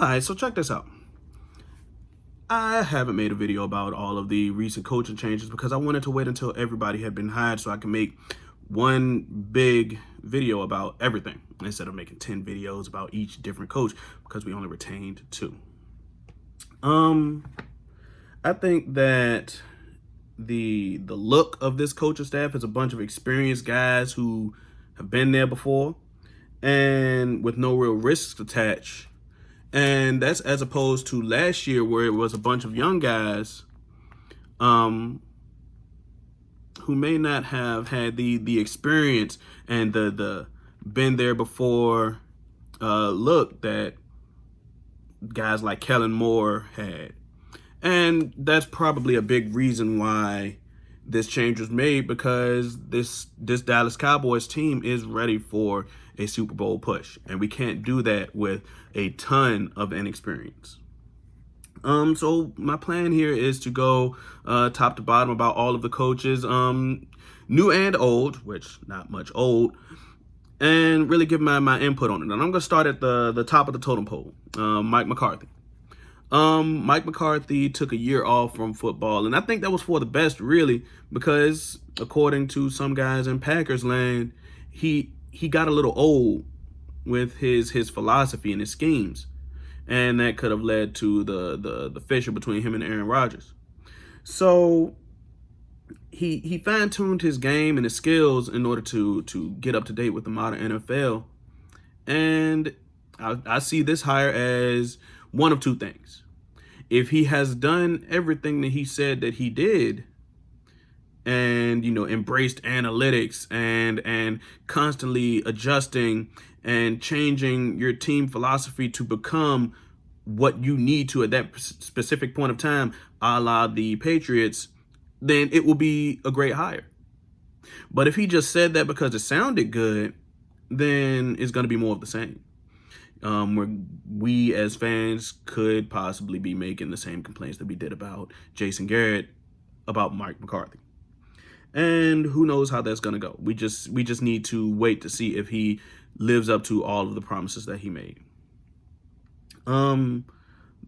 All right, so check this out. I haven't made a video about all of the recent coaching changes because I wanted to wait until everybody had been hired so I can make one big video about everything instead of making 10 videos about each different coach because we only retained 2. I think that the look of this coaching staff is a bunch of experienced guys who have been there before and with no real risks attached. And that's as opposed to last year where it was a bunch of young guys who may not have had the experience and the been there before look that guys like Kellen Moore had. And that's probably a big reason why this change was made, because this Dallas Cowboys team is ready for a Super Bowl push, and we can't do that with a ton of inexperience. So my plan here is to go top to bottom about all of the coaches, new and old, which not much old, and really give my input on it. And I'm going to start at the top of the totem pole, Mike McCarthy. Mike McCarthy took a year off from football, and I think that was for the best, really, because according to some guys in Packers land, he got a little old with his philosophy and his schemes, and that could have led to the fissure between him and Aaron Rodgers. So he fine-tuned his game and his skills in order to get up to date with the modern NFL, and I see this hire as one of two things. If he has done everything that he said that he did, and embraced analytics and constantly adjusting and changing your team philosophy to become what you need to at that specific point of time, a la the Patriots, then it will be a great hire. But if he just said that because it sounded good, then it's going to be more of the same. Where we as fans could possibly be making the same complaints that we did about Jason Garrett about Mike McCarthy. And who knows how that's going to go. We just need to wait to see if he lives up to all of the promises that he made. The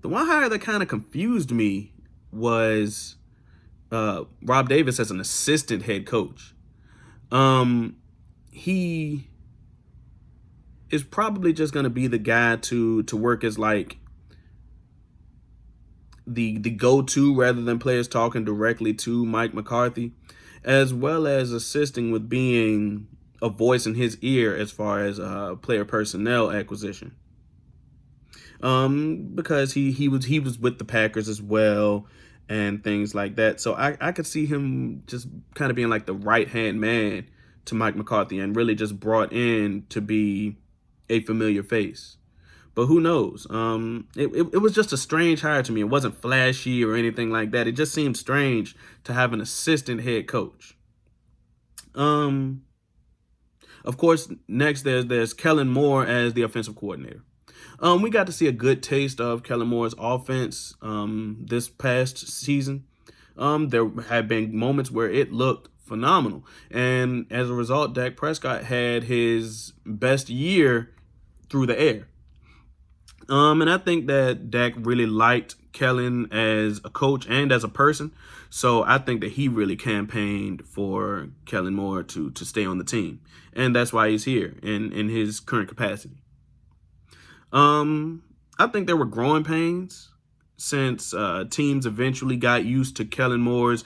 one hire that kind of confused me was Rob Davis as an assistant head coach. He is probably just going to be the guy to work as like the go-to rather than players talking directly to Mike McCarthy, as well as assisting with being a voice in his ear as far as player personnel acquisition. Because he was with the Packers as well and things like that. So I could see him just kind of being like the right-hand man to Mike McCarthy and really just brought in to be a familiar face. But who knows? It was just a strange hire to me. It wasn't flashy or anything like that. It just seemed strange to have an assistant head coach. Of course, next there's Kellen Moore as the offensive coordinator. We got to see a good taste of Kellen Moore's offense this past season. There have been moments where it looked phenomenal, and as a result, Dak Prescott had his best year through the air. And I think that Dak really liked Kellen as a coach and as a person, so I think that he really campaigned for Kellen Moore to stay on the team, and that's why he's here in his current capacity. I think there were growing pains since teams eventually got used to Kellen Moore's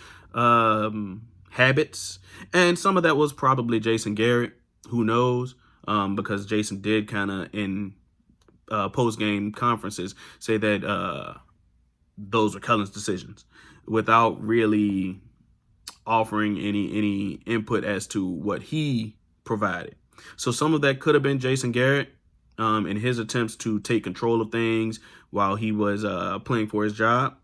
habits, and some of that was probably Jason Garrett. Who knows? Because Jason did kind of in post-game conferences say that those were Kellen's decisions without really offering any input as to what he provided. So some of that could have been Jason Garrett in his attempts to take control of things while he was playing for his job.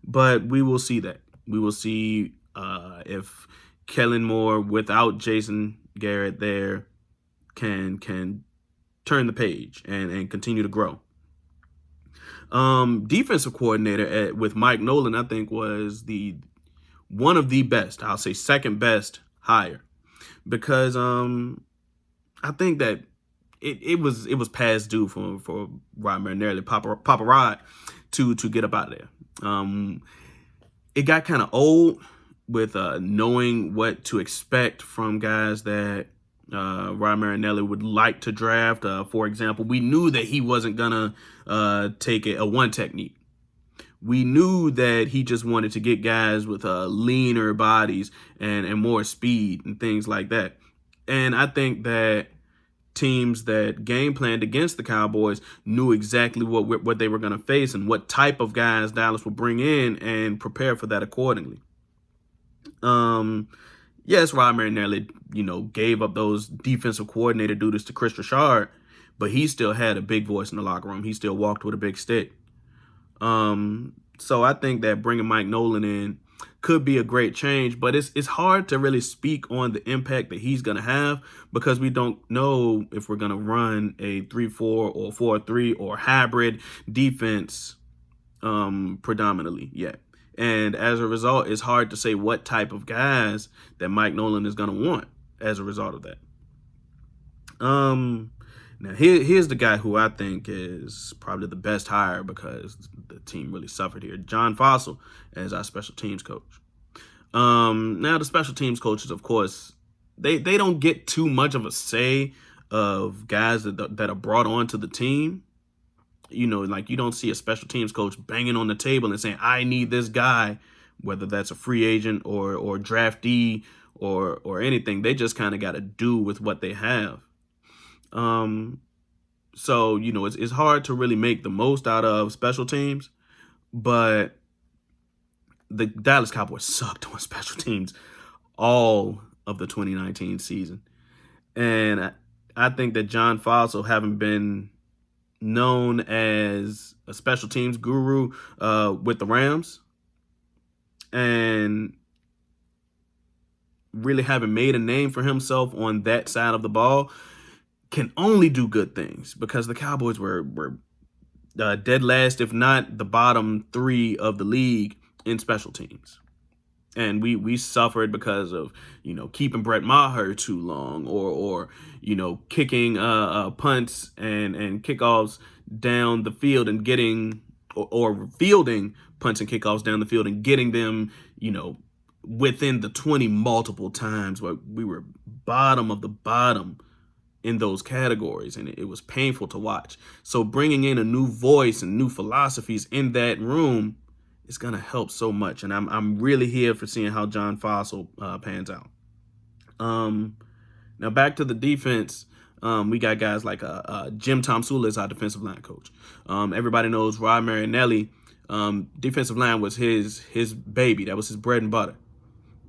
But we will see that. We will see if Kellen Moore, without Jason Garrett there, can turn the page and continue to grow. Defensive coordinator with Mike Nolan, I think, was one of the best. I'll say second best hire, because I think that it was past due for Rod Marinelli, Papa Rod, to get up out of there. It got kind of old with knowing what to expect from guys that Rod Marinelli would like to draft. For example, we knew that he wasn't gonna take a one technique. We knew that he just wanted to get guys with leaner bodies and more speed and things like that. And I think that teams that game planned against the Cowboys knew exactly what they were going to face and what type of guys Dallas would bring in and prepare for that accordingly. Yes, Rod Marinelli, gave up those defensive coordinator duties to Chris Richard, but he still had a big voice in the locker room. He still walked with a big stick. So I think that bringing Mike Nolan in could be a great change, but it's hard to really speak on the impact that he's going to have because we don't know if we're going to run a 3-4 or 4-3 or hybrid defense predominantly yet. And as a result, it's hard to say what type of guys that Mike Nolan is going to want as a result of that. Now, here's the guy who I think is probably the best hire because the team really suffered here. John Fossilt as our special teams coach. Now, the special teams coaches, of course, they don't get too much of a say of guys that are brought onto the team. Like you don't see a special teams coach banging on the table and saying, I need this guy, whether that's a free agent or draftee or anything. They just kind of got to do with what they have. So, it's hard to really make the most out of special teams, but the Dallas Cowboys sucked on special teams all of the 2019 season. And I think that John Fossilt, having been known as a special teams guru with the Rams and really having made a name for himself on that side of the ball, can only do good things because the Cowboys were dead last, if not the bottom 3 of the league in special teams. And we suffered because of, keeping Brett Maher too long or kicking punts and kickoffs down the field and getting or fielding punts and kickoffs down the field and getting them, within the 20 multiple times where we were bottom of the bottom in those categories, and it was painful to watch. So bringing in a new voice and new philosophies in that room is going to help so much, and I'm really here for seeing how John Fossilt pans out. Now back to the defense, we got guys like Jim Tomsula is our defensive line coach. Everybody knows Rod Marinelli. Defensive line was his baby. That was his bread and butter.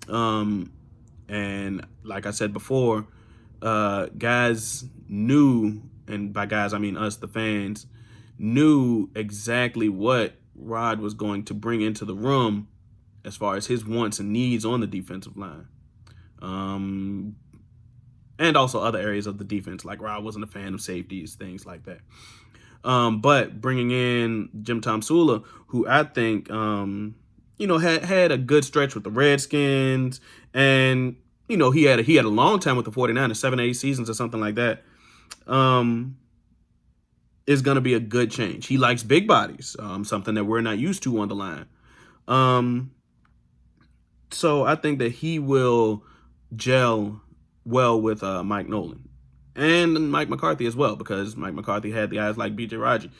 And like I said before, guys knew, and by guys I mean us, the fans, knew exactly what Rod was going to bring into the room as far as his wants and needs on the defensive line. And also other areas of the defense, like Rod wasn't a fan of safeties, things like that. But bringing in Jim Tomsula, who I think, had a good stretch with the Redskins, and he had a long time with the 49ers, 7-8 seasons or something like that. Is going to be a good change. He likes big bodies, something that we're not used to on the line. So I think that he will gel well with Mike Nolan and Mike McCarthy as well, because Mike McCarthy had the guys like B.J. Raji.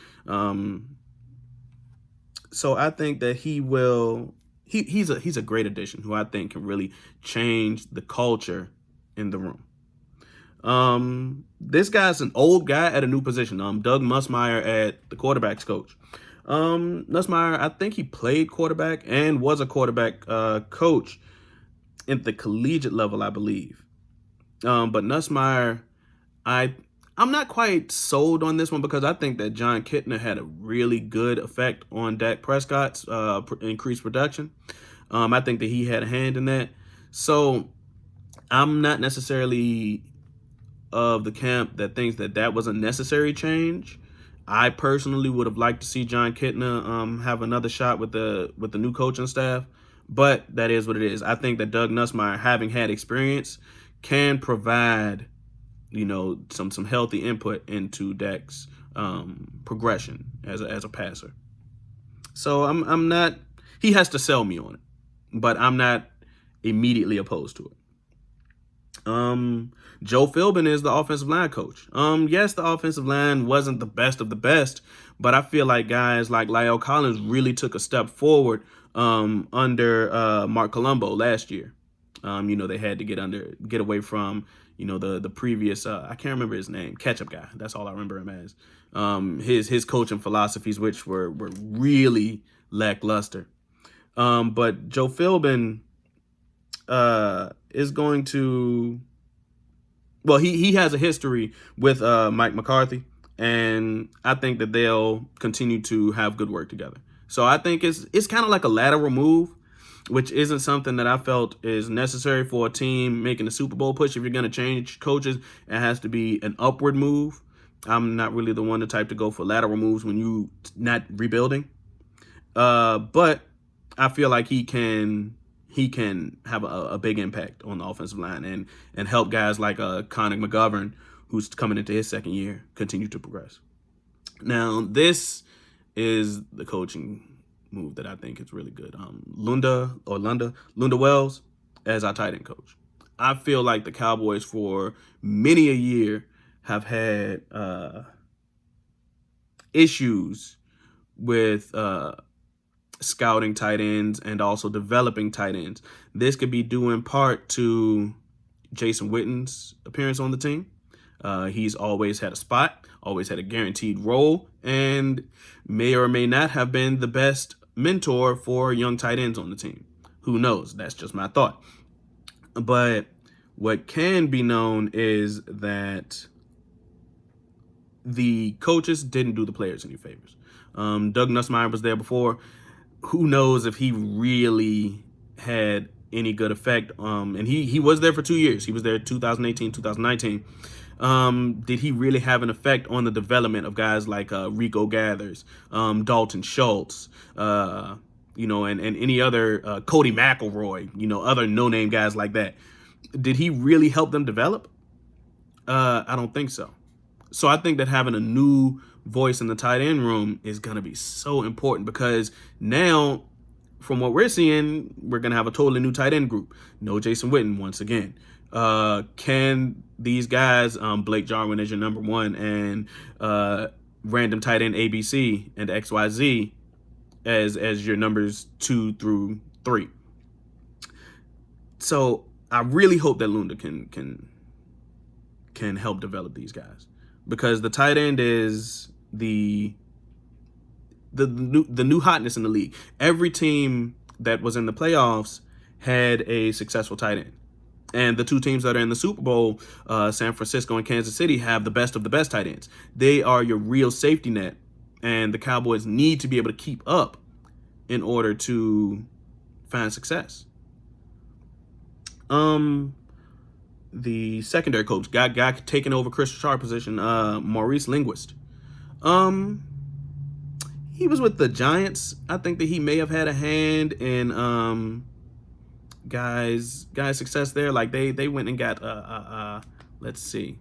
So I think that he will. He's a great addition who I think can really change the culture in the room. This guy's an old guy at a new position. Doug Nussmeier at the quarterback's coach. Nussmeier, I think he played quarterback and was a quarterback coach at the collegiate level, I believe. But Nussmeier, I'm not quite sold on this one because I think that John Kitna had a really good effect on Dak Prescott's increased production. I think that he had a hand in that. So I'm not necessarily of the camp that thinks that was a necessary change. I personally would have liked to see John Kitna have another shot with the new coaching staff, but that is what it is. I think that Doug Nussmeier, having had experience, can provide some healthy input into Dak's progression as a passer. So I'm not. He has to sell me on it, but I'm not immediately opposed to it. Joe Philbin is the offensive line coach. Yes, the offensive line wasn't the best of the best, but I feel like guys like Lyle Collins really took a step forward under Mark Colombo last year. They had to get away from the previous I can't remember his name, ketchup guy. That's all I remember him as. His coaching philosophies, which were really lackluster. But Joe Philbin is going to. Well, he has a history with Mike McCarthy, and I think that they'll continue to have good work together. So I think it's kind of like a lateral move, which isn't something that I felt is necessary for a team making a Super Bowl push. If you're going to change coaches, it has to be an upward move. I'm not really the type to go for lateral moves when you not rebuilding. But I feel like he can have a big impact on the offensive line and help guys like Connor McGovern, who's coming into his second year, continue to progress. Now, this is the coaching move that I think is really good. Lunda Wells as our tight end coach. I feel like the Cowboys for many a year have had issues with scouting tight ends and also developing tight ends. This could be due in part to Jason Witten's appearance on the team. He's always had a spot, always had a guaranteed role, and may or may not have been the best mentor for young tight ends on the team. Who knows? That's just my thought. But what can be known is that the coaches didn't do the players any favors. Doug Nussmeier was there before. Who knows if he really had any good effect? And he was there for 2 years. He was there 2018, 2019. Did he really have an effect on the development of guys like Rico Gathers, Dalton Schultz, and any other Cody McElroy, other no-name guys like that? Did he really help them develop? I don't think so. So I think that having a new voice in the tight end room is going to be so important, because now, from what we're seeing, we're going to have a totally new tight end group. No Jason Witten once again. Can these guys, Blake Jarwin as your number one, and random tight end ABC and XYZ as your numbers 2 through 3? So I really hope that Lunda can help develop these guys, because the tight end is the new hotness in the league. Every team that was in the playoffs had a successful tight end. And the two teams that are in the Super Bowl, San Francisco and Kansas City, have the best of the best tight ends. They are your real safety net, and the Cowboys need to be able to keep up in order to find success. The secondary coach, guy taking over Chris Richard's position, Maurice Linguist. He was with the Giants. I think that he may have had a hand in guys' success there. Like they went and got let's see,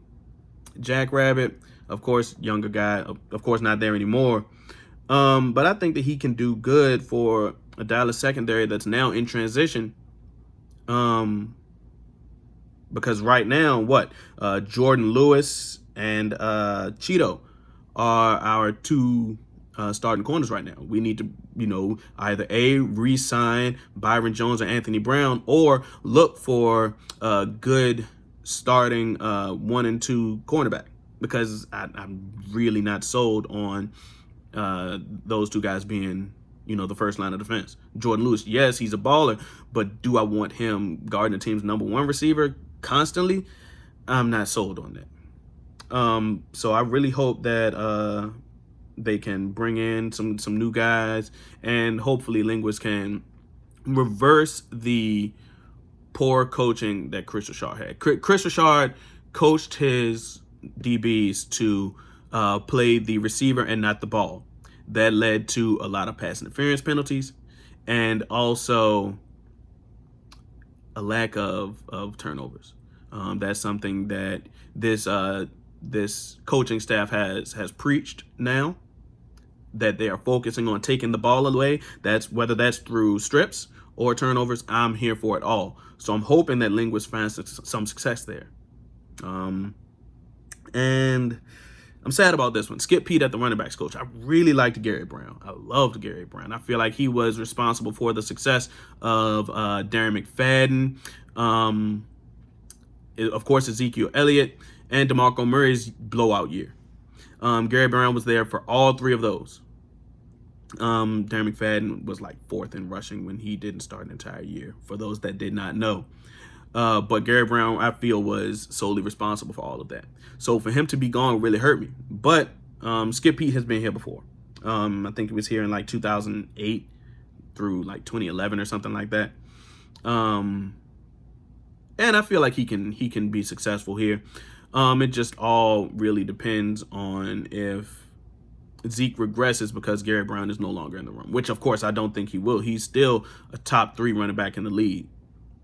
Jack Rabbit, of course, younger guy, of course not there anymore. But I think that he can do good for a Dallas secondary that's now in transition. Because right now, Jordan Lewis and Cheeto are our two starting corners right now. We need to, either re-sign Byron Jones or Anthony Brown, or look for a good starting 1 and 2 cornerback, because I'm really not sold on those two guys being, the first line of defense. Jordan Lewis, yes, he's a baller, but do I want him guarding the team's number 1 receiver constantly? I'm not sold on that. So I really hope that they can bring in some new guys, and hopefully Linguist can reverse the poor coaching that Chris Richard had. Chris Richard coached his DBs to play the receiver and not the ball. That led to a lot of pass interference penalties, and also a lack of turnovers. That's something that this coaching staff has preached now, that they are focusing on taking the ball away. That's whether that's through strips or turnovers. I'm here for it all. So I'm hoping that Linguist finds some success there. And I'm sad about this one. Skip Pete at the running backs coach. I really liked Gary Brown. I loved Gary Brown. I feel like he was responsible for the success of Darren McFadden, of course, Ezekiel Elliott, and DeMarco Murray's blowout year. Gary Brown was there for all three of those. Darren McFadden was like 4th in rushing when he didn't start an entire year, for those that did not know. But Gary Brown, I feel, was solely responsible for all of that. So for him to be gone really hurt me. But Skip Pete has been here before. I think he was here in like 2008 through like 2011 or something like that. And I feel like he can be successful here. It just all really depends on if Zeke regresses, because Gary Brown is no longer in the room, which of course I don't think he will. He's still a top 3 running back in the league,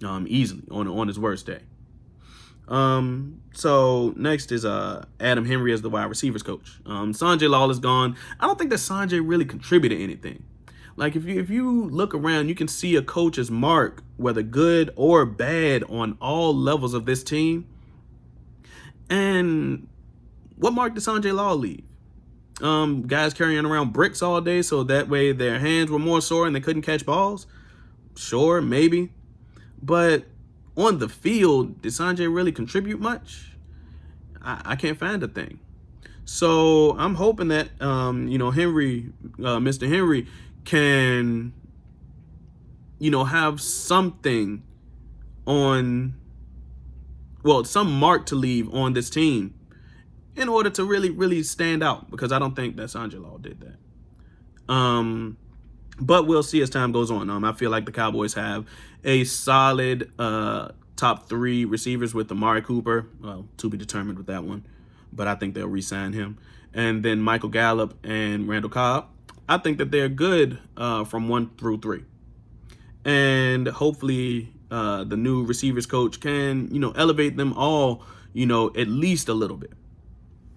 easily on his worst day. So next is Adam Henry as the wide receivers coach. Sanjay Lal is gone. I don't think that Sanjay really contributed anything. Like if you look around, you can see a coach's mark, whether good or bad, on all levels of this team. And what mark did Sanjay Lal leave? Guys carrying around bricks all day so that way their hands were more sore and they couldn't catch balls? Sure, maybe. But on the field, did Sanjay really contribute much? I can't find a thing. So I'm hoping that Henry, Mr. Henry, can have something on, some mark to leave on this team in order to really, really stand out, because I don't think that Sanjay Lal did that. But we'll see as time goes on. I feel like the Cowboys have a solid top 3 receivers with Amari Cooper. Well, to be determined with that one, but I think they'll re-sign him. And then Michael Gallup and Randall Cobb. I think that they're good from 1 through 3. And hopefully the new receivers coach can, elevate them all, at least a little bit,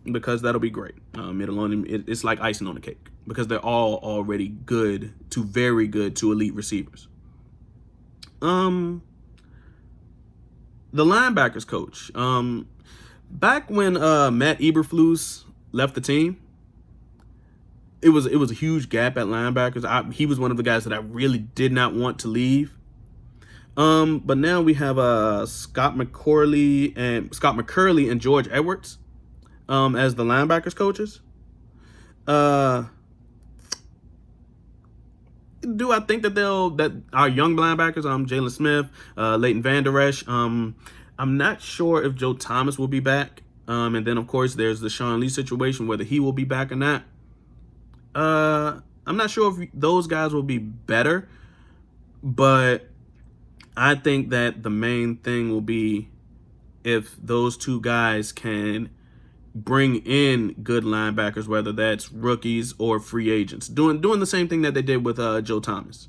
because that'll be great. It's like icing on the cake, because they're all already good to very good to elite receivers. The linebackers coach. Back when Matt Eberflus left the team, it was a huge gap at linebackers. He was one of the guys that I really did not want to leave. But now we have Scott McCurley and George Edwards as the linebackers coaches. Do I think that our young linebackers, Jalen Smith, Leighton Vander Esch, I'm not sure if Joe Thomas will be back. And then of course there's the Sean Lee situation, whether he will be back or not. I'm not sure if those guys will be better, but I think that the main thing will be if those 2 guys can bring in good linebackers, whether that's rookies or free agents, doing the same thing that they did with Joe Thomas.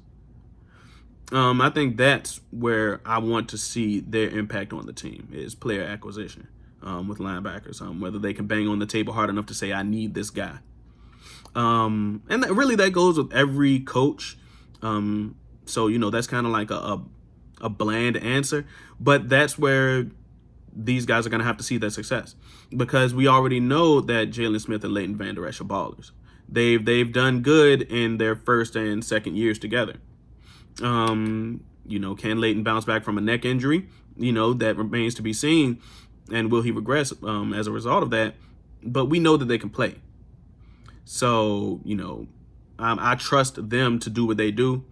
I think that's where I want to see their impact on the team, is player acquisition with linebackers, whether they can bang on the table hard enough to say, I need this guy. And that goes with every coach. So, that's kind of like a bland answer, but that's where these guys are going to have to see their success, because we already know that Jalen Smith and Leighton Vander Esch are ballers. They've done good in their first and second years together. Can Leighton bounce back from a neck injury? That remains to be seen. And will he regress as a result of that? But we know that they can play. So, I trust them to do what they do.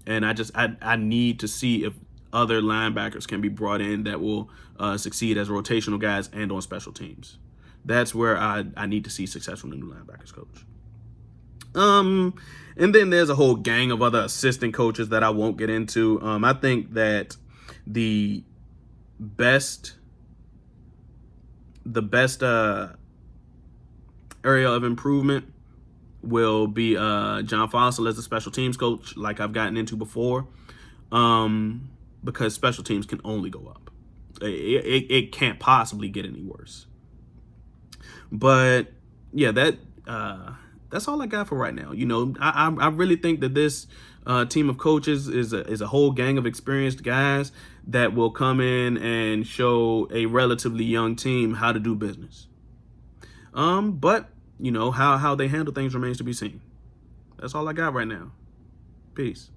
And I need to see if other linebackers can be brought in that will succeed as rotational guys and on special teams. That's where I need to see success from the new linebackers coach. And then there's a whole gang of other assistant coaches that I won't get into. I think that the best area of improvement will be John Fossilt as a special teams coach, like I've gotten into before, because special teams can only go up. It can't possibly get any worse. But yeah, that's all I got for right now. I really think that this team of coaches is a whole gang of experienced guys that will come in and show a relatively young team how to do business. But how they handle things remains to be seen. That's all I got right now. Peace.